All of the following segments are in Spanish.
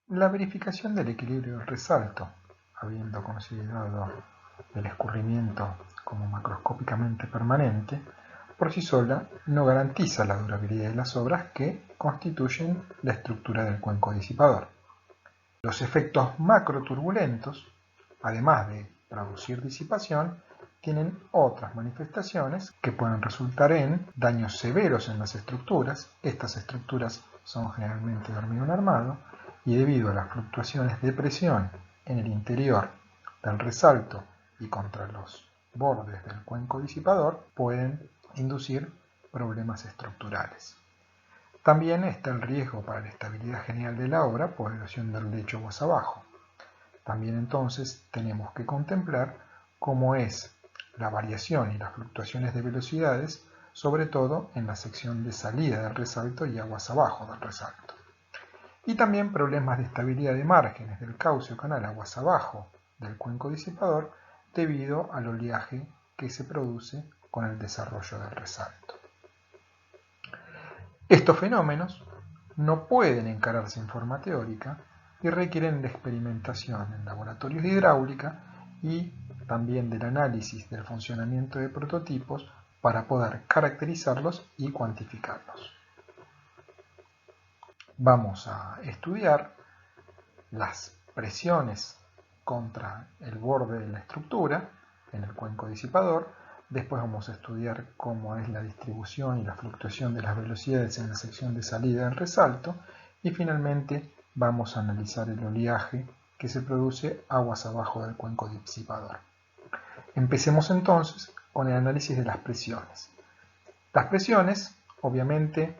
La verificación del equilibrio del resalto, habiendo considerado el escurrimiento como macroscópicamente permanente, por sí sola no garantiza la durabilidad de las obras que constituyen la estructura del cuenco disipador. Los efectos macroturbulentos, además de producir disipación, tienen otras manifestaciones que pueden resultar en daños severos en las estructuras. Estas estructuras son generalmente de hormigón armado y debido a las fluctuaciones de presión en el interior del resalto y contra los bordes del cuenco disipador pueden inducir problemas estructurales. También está el riesgo para la estabilidad general de la obra por erosión del lecho aguas abajo. También entonces tenemos que contemplar cómo es la variación y las fluctuaciones de velocidades, sobre todo en la sección de salida del resalto y aguas abajo del resalto. Y también problemas de estabilidad de márgenes del cauce o canal aguas abajo del cuenco disipador debido al oleaje que se produce con el desarrollo del resalto. Estos fenómenos no pueden encararse en forma teórica y requieren de experimentación en laboratorios de hidráulica y también del análisis del funcionamiento de prototipos para poder caracterizarlos y cuantificarlos. Vamos a estudiar las presiones contra el borde de la estructura en el cuenco disipador. Después vamos a estudiar cómo es la distribución y la fluctuación de las velocidades en la sección de salida del resalto. Y finalmente vamos a analizar el oleaje que se produce aguas abajo del cuenco disipador. Empecemos entonces con el análisis de las presiones. Las presiones, obviamente,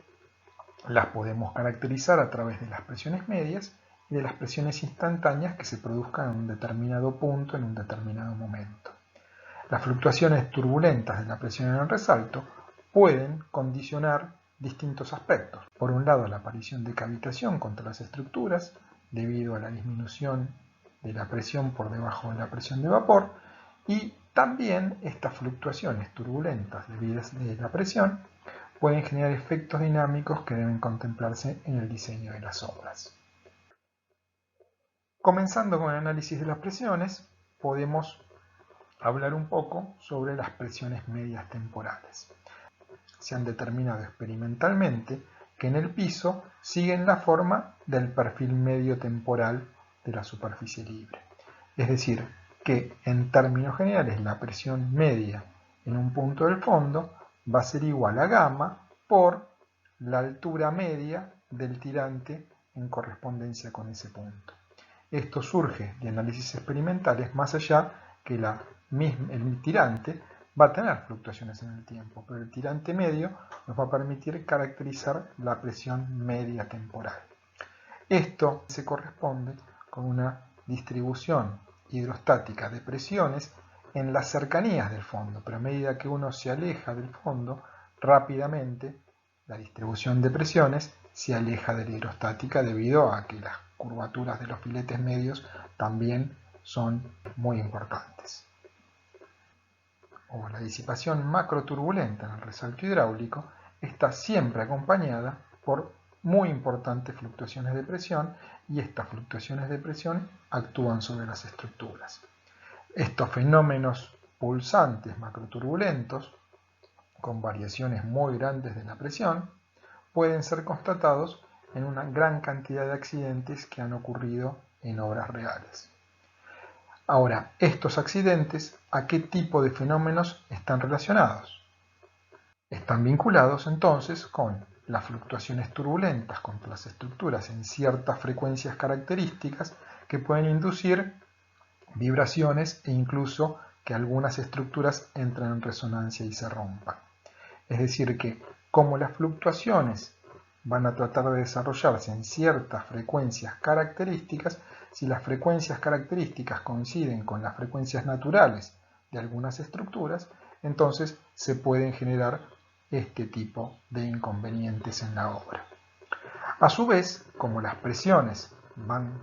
las podemos caracterizar a través de las presiones medias y de las presiones instantáneas que se produzcan en un determinado punto, en un determinado momento. Las fluctuaciones turbulentas de la presión en el resalto pueden condicionar distintos aspectos. Por un lado, la aparición de cavitación contra las estructuras debido a la disminución de la presión por debajo de la presión de vapor, y también estas fluctuaciones turbulentas debidas a la presión pueden generar efectos dinámicos que deben contemplarse en el diseño de las obras. Comenzando con el análisis de las presiones, podemos hablar un poco sobre las presiones medias temporales. Se han determinado experimentalmente que en el piso siguen la forma del perfil medio temporal de la superficie libre. Es decir, que en términos generales la presión media en un punto del fondo va a ser igual a gamma por la altura media del tirante en correspondencia con ese punto. Esto surge de análisis experimentales más allá que el tirante va a tener fluctuaciones en el tiempo, pero el tirante medio nos va a permitir caracterizar la presión media temporal. Esto se corresponde con una distribución hidrostática de presiones en las cercanías del fondo, pero a medida que uno se aleja del fondo, rápidamente la distribución de presiones se aleja de la hidrostática debido a que las curvaturas de los filetes medios también son muy importantes. La disipación macroturbulenta en el resalto hidráulico está siempre acompañada por muy importantes fluctuaciones de presión, y estas fluctuaciones de presión actúan sobre las estructuras. Estos fenómenos pulsantes macroturbulentos, con variaciones muy grandes de la presión, pueden ser constatados en una gran cantidad de accidentes que han ocurrido en obras reales. Ahora, estos accidentes, ¿a qué tipo de fenómenos están relacionados? Están vinculados entonces con las fluctuaciones turbulentas contra las estructuras en ciertas frecuencias características que pueden inducir vibraciones e incluso que algunas estructuras entren en resonancia y se rompan. Es decir que, como las fluctuaciones van a tratar de desarrollarse en ciertas frecuencias características, si las frecuencias características coinciden con las frecuencias naturales de algunas estructuras, entonces se pueden generar este tipo de inconvenientes en la obra. A su vez, como las presiones van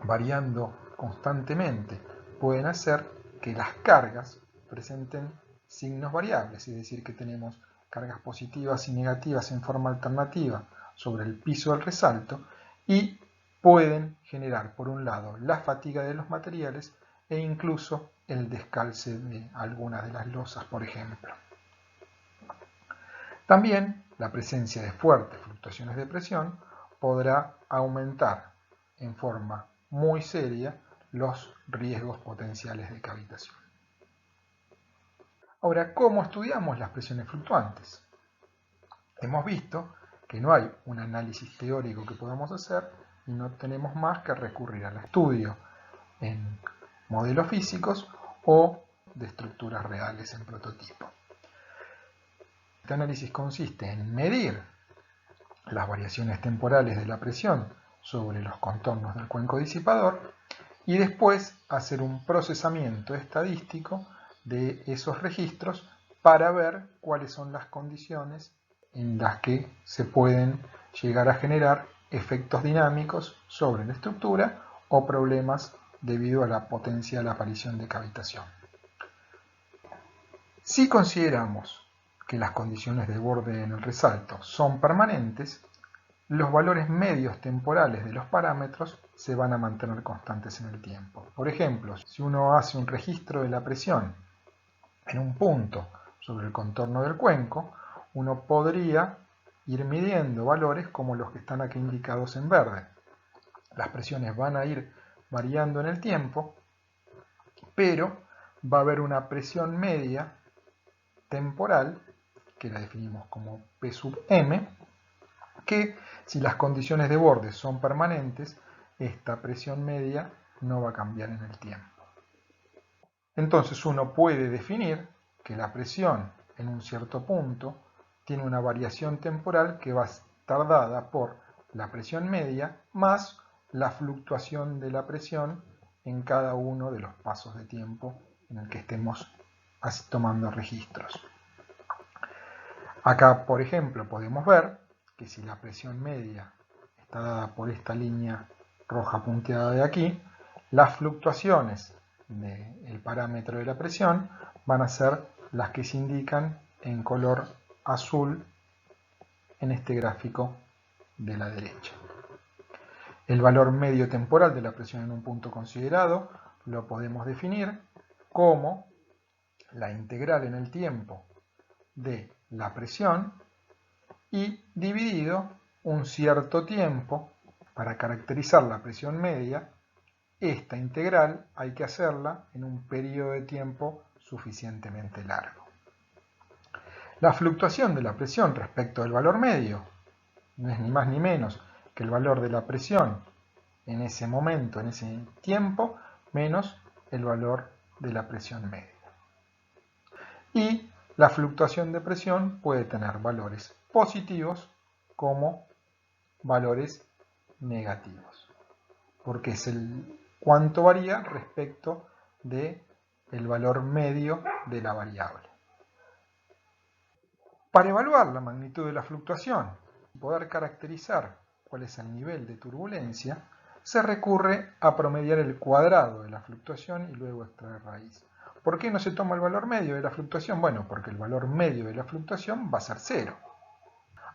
variando constantemente, pueden hacer que las cargas presenten signos variables, es decir, que tenemos cargas positivas y negativas en forma alternativa sobre el piso del resalto, y pueden generar, por un lado, la fatiga de los materiales e incluso el descalce de algunas de las losas, por ejemplo. También la presencia de fuertes fluctuaciones de presión podrá aumentar en forma muy seria los riesgos potenciales de cavitación. Ahora, ¿cómo estudiamos las presiones fluctuantes? Hemos visto que no hay un análisis teórico que podamos hacer y no tenemos más que recurrir al estudio en modelos físicos o de estructuras reales en prototipo. Este análisis consiste en medir las variaciones temporales de la presión sobre los contornos del cuenco disipador y después hacer un procesamiento estadístico de esos registros para ver cuáles son las condiciones en las que se pueden llegar a generar efectos dinámicos sobre la estructura o problemas debido a la potencial aparición de cavitación. Si consideramos que las condiciones de borde en el resalto son permanentes, los valores medios temporales de los parámetros se van a mantener constantes en el tiempo. Por ejemplo, si uno hace un registro de la presión en un punto sobre el contorno del cuenco, uno podría ir midiendo valores como los que están aquí indicados en verde. Las presiones van a ir variando en el tiempo, pero va a haber una presión media temporal, que la definimos como P sub m, que si las condiciones de borde son permanentes, esta presión media no va a cambiar en el tiempo. Entonces uno puede definir que la presión en un cierto punto tiene una variación temporal que va a estar dada por la presión media más la fluctuación de la presión en cada uno de los pasos de tiempo en el que estemos tomando registros. Acá, por ejemplo, podemos ver que si la presión media está dada por esta línea roja punteada de aquí, las fluctuaciones del parámetro de la presión van a ser las que se indican en color azul en este gráfico de la derecha. El valor medio temporal de la presión en un punto considerado lo podemos definir como la integral en el tiempo de la presión y dividido un cierto tiempo. Para caracterizar la presión media, esta integral hay que hacerla en un periodo de tiempo suficientemente largo. La fluctuación de la presión respecto del valor medio no es ni más ni menos que el valor de la presión en ese momento, en ese tiempo, menos el valor de la presión media. Y la fluctuación de presión puede tener valores positivos como valores negativos, porque es el cuánto varía respecto del valor medio de la variable. Para evaluar la magnitud de la fluctuación y poder caracterizar cuál es el nivel de turbulencia, se recurre a promediar el cuadrado de la fluctuación y luego extraer raíz. ¿Por qué no se toma el valor medio de la fluctuación? Bueno, porque el valor medio de la fluctuación va a ser 0.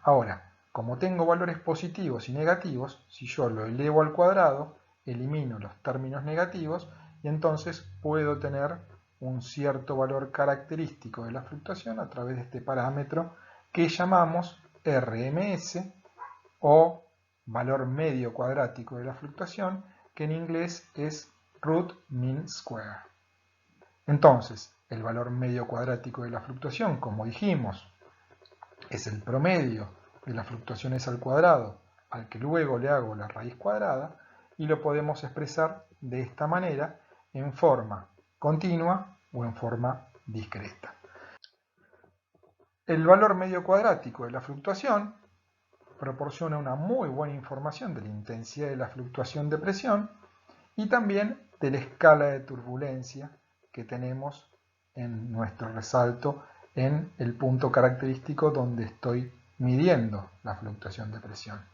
Ahora, como tengo valores positivos y negativos, si yo lo elevo al cuadrado, elimino los términos negativos y entonces puedo tener un cierto valor característico de la fluctuación a través de este parámetro que llamamos RMS o valor medio cuadrático de la fluctuación, que en inglés es root mean square. Entonces, el valor medio cuadrático de la fluctuación, como dijimos, es el promedio de las fluctuaciones al cuadrado, al que luego le hago la raíz cuadrada, y lo podemos expresar de esta manera en forma continua o en forma discreta. El valor medio cuadrático de la fluctuación proporciona una muy buena información de la intensidad de la fluctuación de presión y también de la escala de turbulencia que tenemos en nuestro resalto en el punto característico donde estoy midiendo la fluctuación de presión.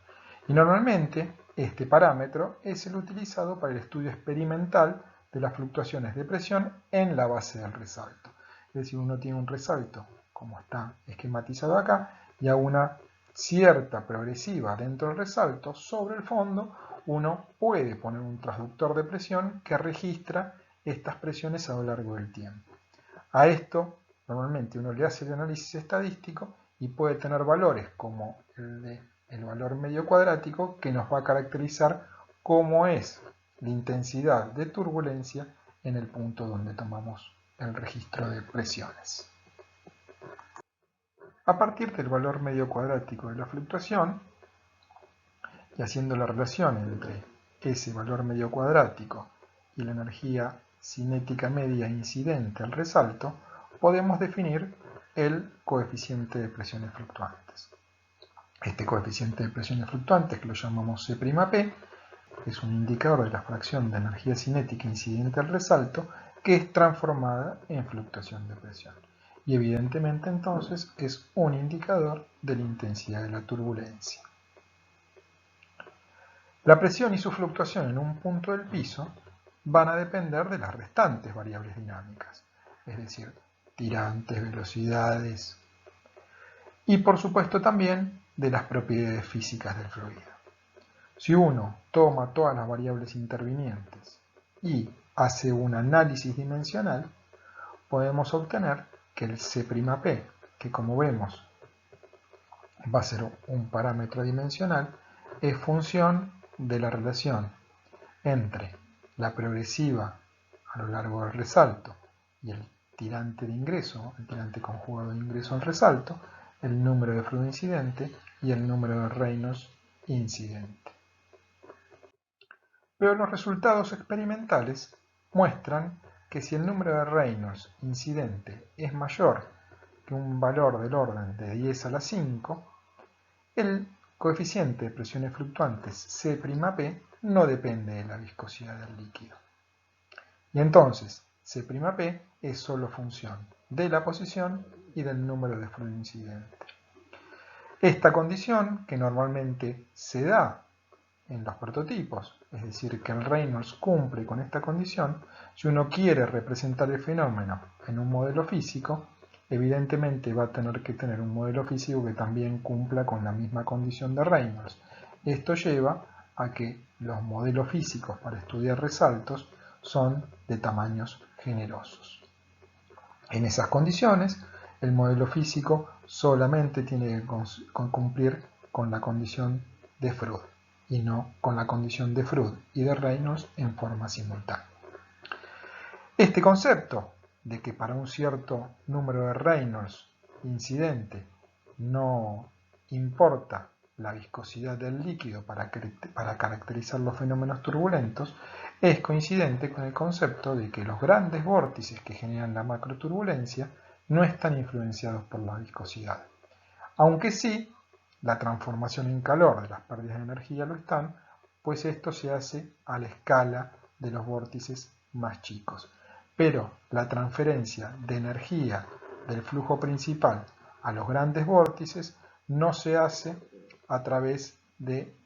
Y normalmente este parámetro es el utilizado para el estudio experimental de las fluctuaciones de presión en la base del resalto. Es decir, uno tiene un resalto, como está esquematizado acá, y a una cierta progresiva dentro del resalto, sobre el fondo, uno puede poner un transductor de presión que registra estas presiones a lo largo del tiempo. A esto normalmente uno le hace el análisis estadístico y puede tener valores como el valor medio cuadrático que nos va a caracterizar cómo es la intensidad de turbulencia en el punto donde tomamos el registro de presiones. A partir del valor medio cuadrático de la fluctuación y haciendo la relación entre ese valor medio cuadrático y la energía cinética media incidente al resalto, podemos definir el coeficiente de presiones fluctuantes. Este coeficiente de presiones fluctuantes, que lo llamamos C'P, es un indicador de la fracción de energía cinética incidente al resalto que es transformada en fluctuación de presión. Y evidentemente entonces es un indicador de la intensidad de la turbulencia. La presión y su fluctuación en un punto del piso van a depender de las restantes variables dinámicas, es decir, tirantes, velocidades y por supuesto también de las propiedades físicas del fluido. Si uno toma todas las variables intervinientes y hace un análisis dimensional, podemos obtener que el C'P, que como vemos va a ser un parámetro dimensional, es función de la relación entre la progresiva a lo largo del resalto y el tirante de ingreso, el tirante conjugado de ingreso al resalto, el número de flujo incidente y el número de Reynolds incidente. Pero los resultados experimentales muestran que si el número de Reynolds incidente es mayor que un valor del orden de 10 a la 5, el coeficiente de presiones fluctuantes C'P no depende de la viscosidad del líquido. Y entonces C'P es solo función de la posición y del número de flujo incidente. Esta condición, que normalmente se da en los prototipos, es decir, que el Reynolds cumple con esta condición, si uno quiere representar el fenómeno en un modelo físico, evidentemente va a tener que tener un modelo físico que también cumpla con la misma condición de Reynolds. Esto lleva a que los modelos físicos para estudiar resaltos son de tamaños generosos. En esas condiciones, el modelo físico solamente tiene que cumplir con la condición de Froude y no con la condición de Froude y de Reynolds en forma simultánea. Este concepto de que para un cierto número de Reynolds incidente no importa la viscosidad del líquido para caracterizar los fenómenos turbulentos es coincidente con el concepto de que los grandes vórtices que generan la macroturbulencia no están influenciados por la viscosidad, aunque sí la transformación en calor de las pérdidas de energía lo están, pues esto se hace a la escala de los vórtices más chicos. Pero la transferencia de energía del flujo principal a los grandes vórtices no se hace a través de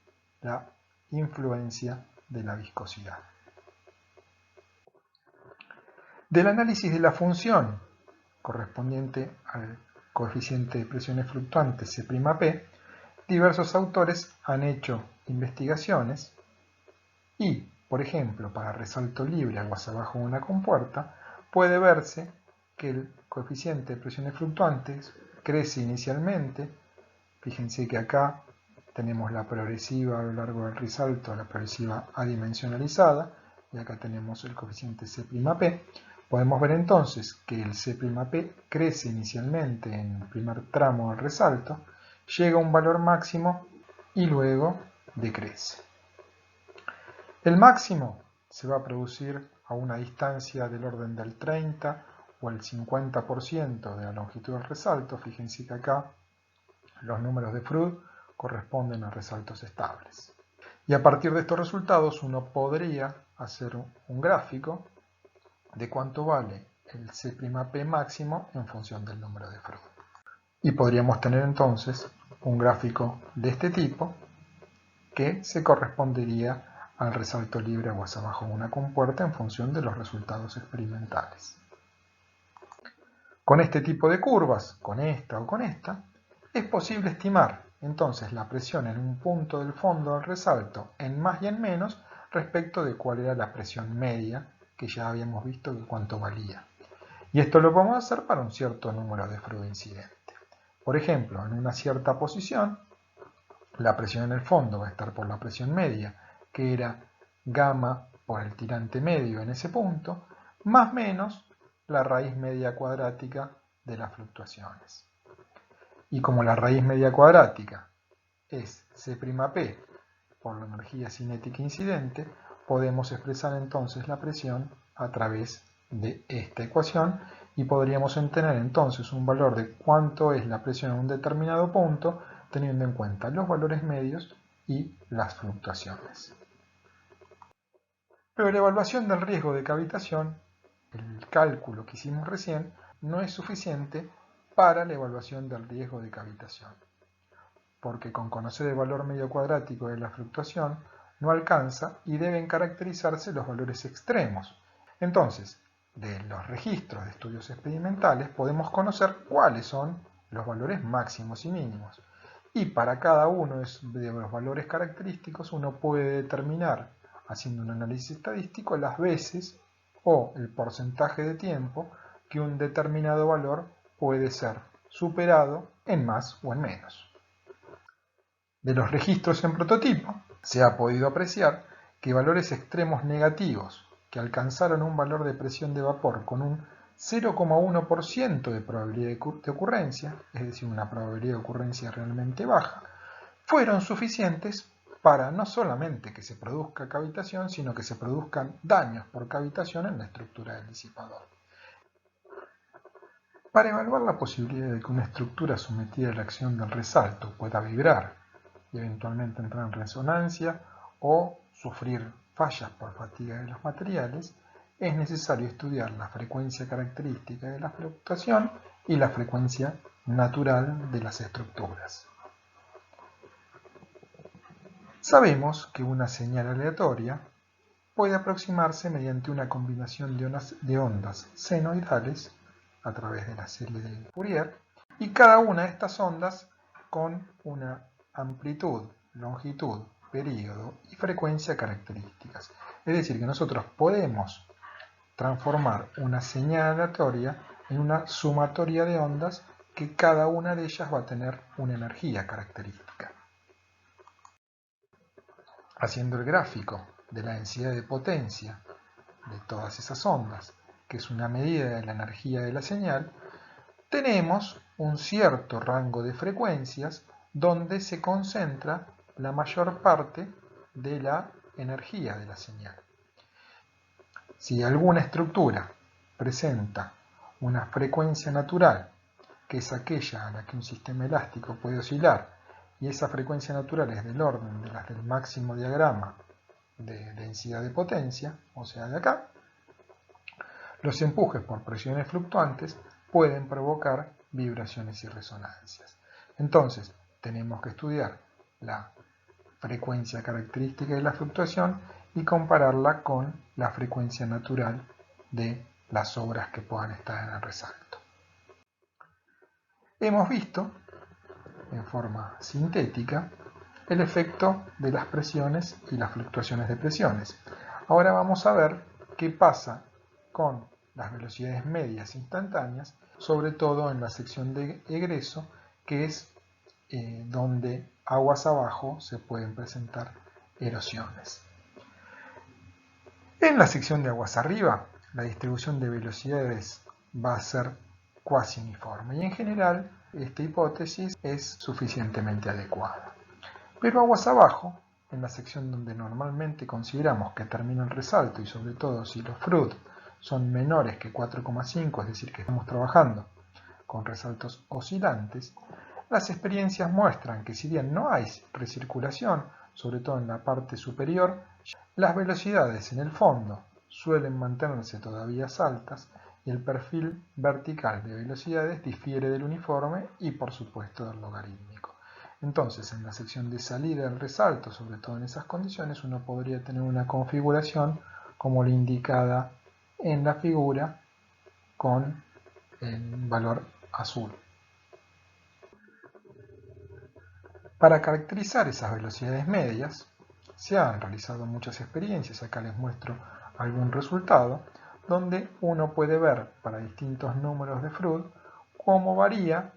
la influencia de la viscosidad. Del análisis de la función correspondiente al coeficiente de presiones fluctuantes C'P, diversos autores han hecho investigaciones y, por ejemplo, para resalto libre aguas abajo de una compuerta, puede verse que el coeficiente de presiones fluctuantes crece inicialmente. Fíjense que acá tenemos la progresiva a lo largo del resalto, la progresiva adimensionalizada, y acá tenemos el coeficiente C'P. Podemos ver entonces que el C'P crece inicialmente en el primer tramo del resalto, llega a un valor máximo y luego decrece. El máximo se va a producir a una distancia del orden del 30 o el 50% de la longitud del resalto. Fíjense que acá los números de Froude corresponden a resaltos estables. Y a partir de estos resultados uno podría hacer un gráfico de cuánto vale el C'P máximo en función del número de Froude. Y podríamos tener entonces un gráfico de este tipo que se correspondería al resalto libre aguas abajo de una compuerta en función de los resultados experimentales. Con este tipo de curvas, con esta o con esta, es posible estimar entonces la presión en un punto del fondo del resalto en más y en menos respecto de cuál era la presión media, que ya habíamos visto que cuánto valía. Y esto lo podemos hacer para un cierto número de flujo incidente. Por ejemplo, en una cierta posición, la presión en el fondo va a estar por la presión media, que era gamma por el tirante medio en ese punto, más menos la raíz media cuadrática de las fluctuaciones. Y como la raíz media cuadrática es C'P por la energía cinética incidente, podemos expresar entonces la presión a través de esta ecuación y podríamos obtener entonces un valor de cuánto es la presión en un determinado punto teniendo en cuenta los valores medios y las fluctuaciones. Pero la evaluación del riesgo de cavitación, el cálculo que hicimos recién, no es suficiente para la evaluación del riesgo de cavitación, porque con conocer el valor medio cuadrático de la fluctuación no alcanza y deben caracterizarse los valores extremos. Entonces, de los registros de estudios experimentales podemos conocer cuáles son los valores máximos y mínimos. Y para cada uno de los valores característicos uno puede determinar, haciendo un análisis estadístico, las veces o el porcentaje de tiempo que un determinado valor puede ser superado en más o en menos. De los registros en prototipo se ha podido apreciar que valores extremos negativos que alcanzaron un valor de presión de vapor con un 0,1% de probabilidad de ocurrencia, es decir, una probabilidad de ocurrencia realmente baja, fueron suficientes para no solamente que se produzca cavitación, sino que se produzcan daños por cavitación en la estructura del disipador. Para evaluar la posibilidad de que una estructura sometida a la acción del resalto pueda vibrar y eventualmente entrar en resonancia o sufrir fallas por fatiga de los materiales, es necesario estudiar la frecuencia característica de la fluctuación y la frecuencia natural de las estructuras. Sabemos que una señal aleatoria puede aproximarse mediante una combinación de ondas senoidales a través de la serie de Fourier y cada una de estas ondas con una amplitud, longitud, período y frecuencia características. Es decir, que nosotros podemos transformar una señal aleatoria en una sumatoria de ondas que cada una de ellas va a tener una energía característica. Haciendo el gráfico de la densidad de potencia de todas esas ondas, que es una medida de la energía de la señal, tenemos un cierto rango de frecuencias donde se concentra la mayor parte de la energía de la señal. Si alguna estructura presenta una frecuencia natural, que es aquella a la que un sistema elástico puede oscilar, y esa frecuencia natural es del orden de las del máximo diagrama de densidad de potencia, o sea de acá, los empujes por presiones fluctuantes pueden provocar vibraciones y resonancias. Entonces, tenemos que estudiar la frecuencia característica de la fluctuación y compararla con la frecuencia natural de las obras que puedan estar en el resalto. Hemos visto, en forma sintética, el efecto de las presiones y las fluctuaciones de presiones. Ahora vamos a ver qué pasa con las velocidades medias instantáneas, sobre todo en la sección de egreso, que es donde aguas abajo se pueden presentar erosiones. En la sección de aguas arriba, la distribución de velocidades va a ser cuasi uniforme y en general esta hipótesis es suficientemente adecuada. Pero aguas abajo, en la sección donde normalmente consideramos que termina el resalto y sobre todo si los FRUD son menores que 4,5, es decir que estamos trabajando con resaltos oscilantes, las experiencias muestran que si bien no hay recirculación, sobre todo en la parte superior, las velocidades en el fondo suelen mantenerse todavía altas y el perfil vertical de velocidades difiere del uniforme y por supuesto del logarítmico. Entonces, en la sección de salida del resalto, sobre todo en esas condiciones, uno podría tener una configuración como la indicada en la figura con el valor azul. Para caracterizar esas velocidades medias, se han realizado muchas experiencias, acá les muestro algún resultado, donde uno puede ver para distintos números de Froude cómo varía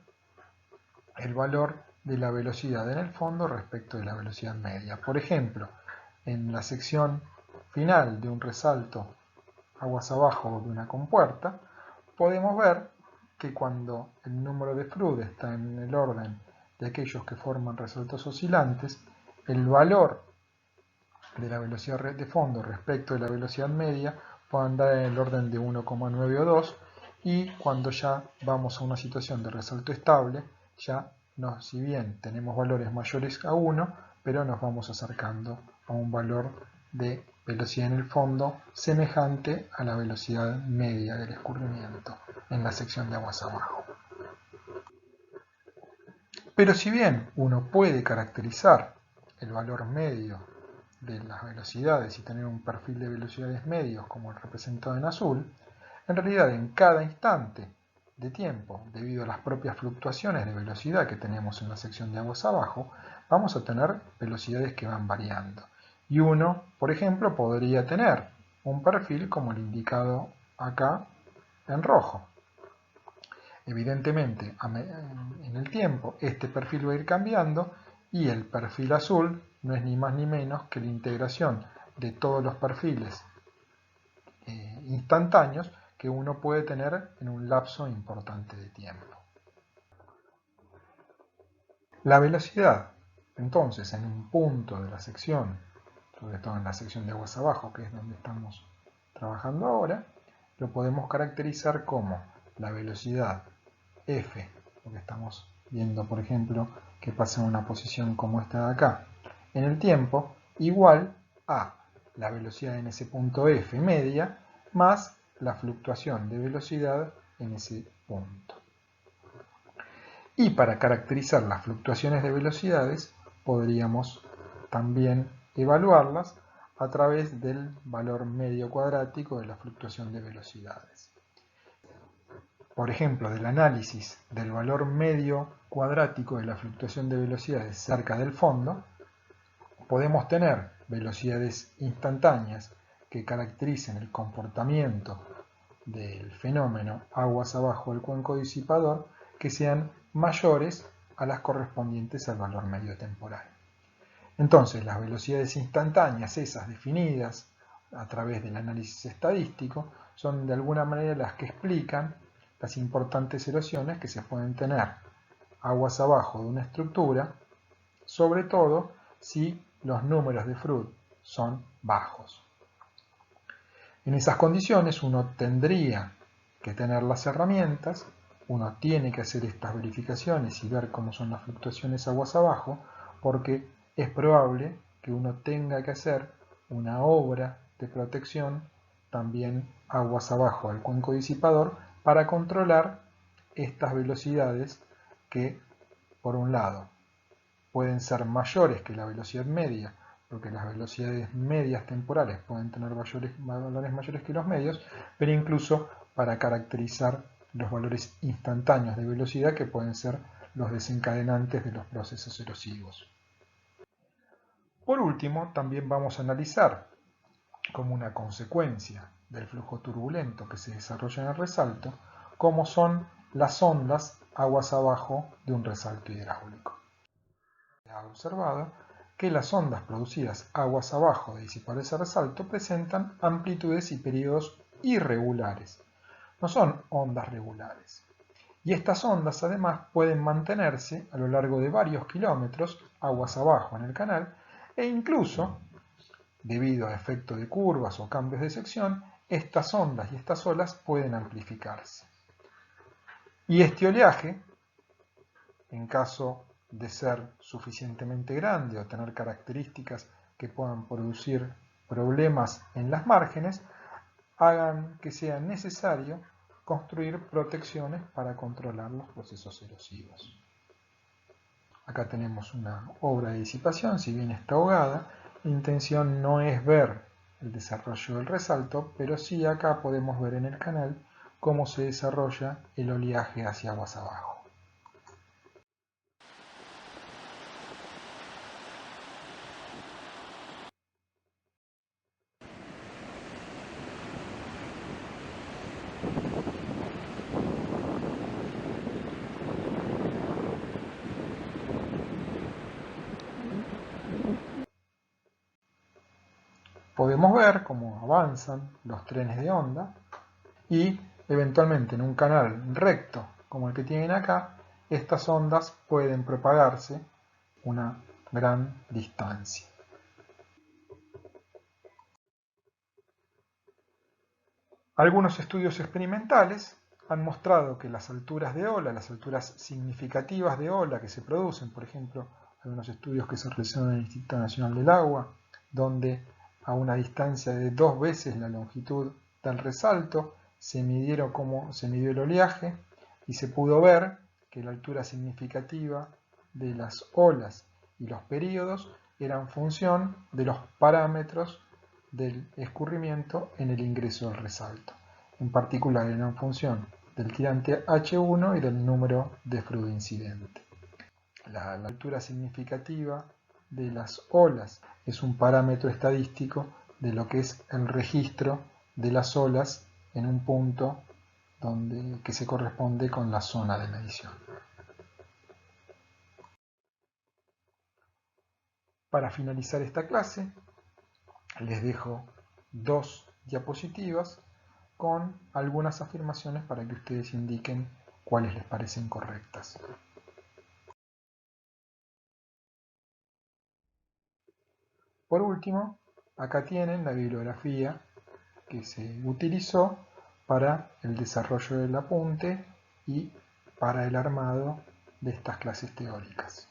el valor de la velocidad en el fondo respecto de la velocidad media. Por ejemplo, en la sección final de un resalto aguas abajo de una compuerta, podemos ver que cuando el número de Froude está en el orden de aquellos que forman resaltos oscilantes, el valor de la velocidad de fondo respecto de la velocidad media puede andar en el orden de 1,9 o 2, y cuando ya vamos a una situación de resalto estable, ya si bien tenemos valores mayores a 1, pero nos vamos acercando a un valor de velocidad en el fondo semejante a la velocidad media del escurrimiento en la sección de aguas abajo. Pero si bien uno puede caracterizar el valor medio de las velocidades y tener un perfil de velocidades medios como el representado en azul, en realidad en cada instante de tiempo, debido a las propias fluctuaciones de velocidad que tenemos en la sección de aguas abajo, vamos a tener velocidades que van variando. Y uno, por ejemplo, podría tener un perfil como el indicado acá en rojo. Evidentemente, en el tiempo, este perfil va a ir cambiando y el perfil azul no es ni más ni menos que la integración de todos los perfiles instantáneos que uno puede tener en un lapso importante de tiempo. La velocidad, entonces, en un punto de la sección, sobre todo en la sección de aguas abajo, que es donde estamos trabajando ahora, lo podemos caracterizar como la velocidad f, lo que estamos viendo, por ejemplo, que pasa en una posición como esta de acá, en el tiempo, igual a la velocidad en ese punto f media, más la fluctuación de velocidad en ese punto. Y para caracterizar las fluctuaciones de velocidades, podríamos también evaluarlas a través del valor medio cuadrático de la fluctuación de velocidades. Por ejemplo, del análisis del valor medio cuadrático de la fluctuación de velocidades cerca del fondo, podemos tener velocidades instantáneas que caractericen el comportamiento del fenómeno aguas abajo del cuenco disipador que sean mayores a las correspondientes al valor medio temporal. Entonces, las velocidades instantáneas, esas definidas a través del análisis estadístico, son de alguna manera las que explican las importantes erosiones que se pueden tener aguas abajo de una estructura, sobre todo si los números de Froude son bajos. En esas condiciones uno tendría que tener las herramientas, uno tiene que hacer estas verificaciones y ver cómo son las fluctuaciones aguas abajo, porque es probable que uno tenga que hacer una obra de protección también aguas abajo del cuenco disipador para controlar estas velocidades que, por un lado, pueden ser mayores que la velocidad media, porque las velocidades medias temporales pueden tener valores mayores que los medios, pero incluso para caracterizar los valores instantáneos de velocidad que pueden ser los desencadenantes de los procesos erosivos. Por último, también vamos a analizar como una consecuencia del flujo turbulento que se desarrolla en el resalto, cómo son las ondas aguas abajo de un resalto hidráulico. Se ha observado que las ondas producidas aguas abajo de disipar ese resalto presentan amplitudes y periodos irregulares, no son ondas regulares. Y estas ondas además pueden mantenerse a lo largo de varios kilómetros aguas abajo en el canal e incluso, debido a efecto de curvas o cambios de sección, estas ondas y estas olas pueden amplificarse. Y este oleaje, en caso de ser suficientemente grande o tener características que puedan producir problemas en las márgenes, hagan que sea necesario construir protecciones para controlar los procesos erosivos. Acá tenemos una obra de disipación, si bien está ahogada, la intención no es ver el desarrollo del resalto, pero sí acá podemos ver en el canal cómo se desarrolla el oleaje hacia aguas abajo. podemos ver cómo avanzan los trenes de onda y eventualmente en un canal recto como el que tienen acá, estas ondas pueden propagarse una gran distancia. Algunos estudios experimentales han mostrado que las alturas de ola, las alturas significativas de ola que se producen, por ejemplo, hay unos estudios que se realizaron en el Instituto Nacional del Agua, donde a una distancia de 2 veces la longitud del resalto se midió el oleaje y se pudo ver que la altura significativa de las olas y los períodos eran función de los parámetros del escurrimiento en el ingreso del resalto. En particular eran función del tirante H1 y del número de flujo incidente. La altura significativa de las olas es un parámetro estadístico de lo que es el registro de las olas en un punto que se corresponde con la zona de medición. Para finalizar esta clase, les dejo 2 diapositivas con algunas afirmaciones para que ustedes indiquen cuáles les parecen correctas. Por último, acá tienen la bibliografía que se utilizó para el desarrollo del apunte y para el armado de estas clases teóricas.